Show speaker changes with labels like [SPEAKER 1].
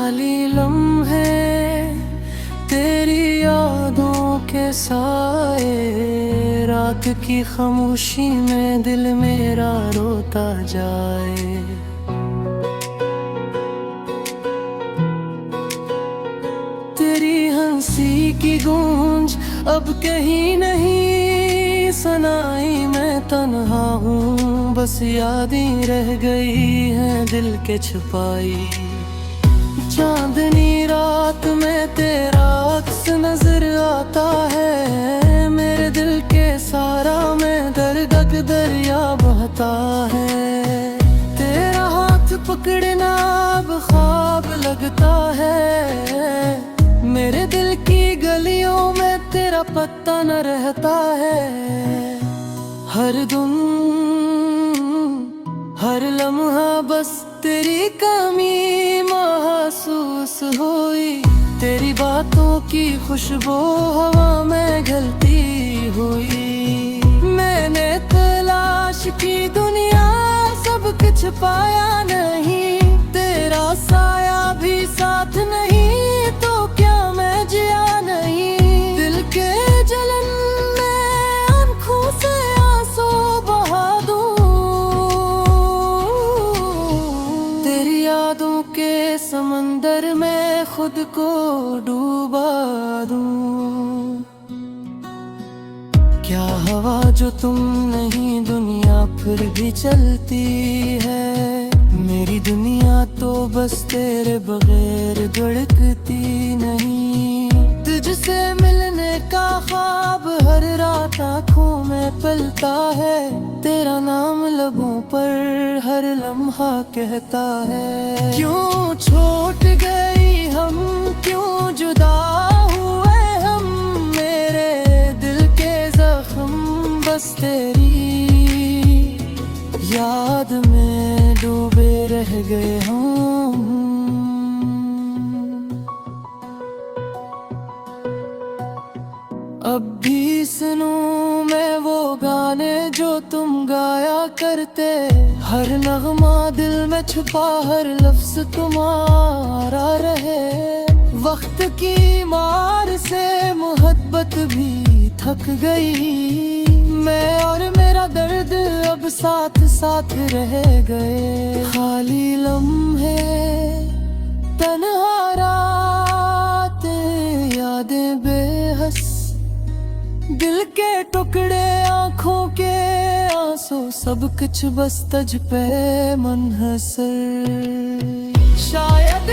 [SPEAKER 1] खाली लम्हे तेरी यादों के साए, रात की खामोशी में दिल मेरा रोता जाए। तेरी हंसी की गूंज अब कहीं नहीं सुनाई, मैं तन्हा हूँ बस यादें रह गई हैं दिल के छुपाई। चांदनी रात में तेरा अक्स नजर आता है, मेरे दिल के सारा में दर्द दरिया बहता है। तेरा हाथ पकड़ना अब ख्वाब लगता है, मेरे दिल की गलियों में तेरा पत्ता न रहता है। हर दम हर लम्हा बस तेरी कमी महसूस हुई, तेरी बातों की खुशबू हवा में घुलती हुई। मैंने तलाश की दुनिया सब कुछ पाया नहीं, तेरा साया भी साथ नहीं तो क्या मैं जिया नहीं। दिल के जलन में आँखों से आंसू बहा दूं, तेरी यादों के समंदर में खुद को डूबा दूं। क्या हवा जो तुम नहीं दुनिया फिर भी चलती है, मेरी दुनिया तो बस तेरे बगैर धड़कती नहीं। तुझसे मिलने का ख्वाब हर रात आँखों में पलता है, तेरा नाम लबों पर हर लम्हा कहता है। क्यों छूट गई हम, क्यों जुदा हुए हम, मेरे दिल के जख्म बस तेरी याद में डूबे रह गए हम। अब भी सुनूं मैं वो गाने जो तुम गाया करते, हर नगमा दिल में छुपा हर लफ्ज तुम्हारा रहे। वक्त की मार से मोहब्बत भी थक गई, मैं और मेरा दर्द अब साथ साथ रह गए। खाली लम्हे तन्हा रातें यादें बेहस, दिल के टुकड़े आँखों के आंसू सब कुछ बस तुझ पे मुनहसर। शायद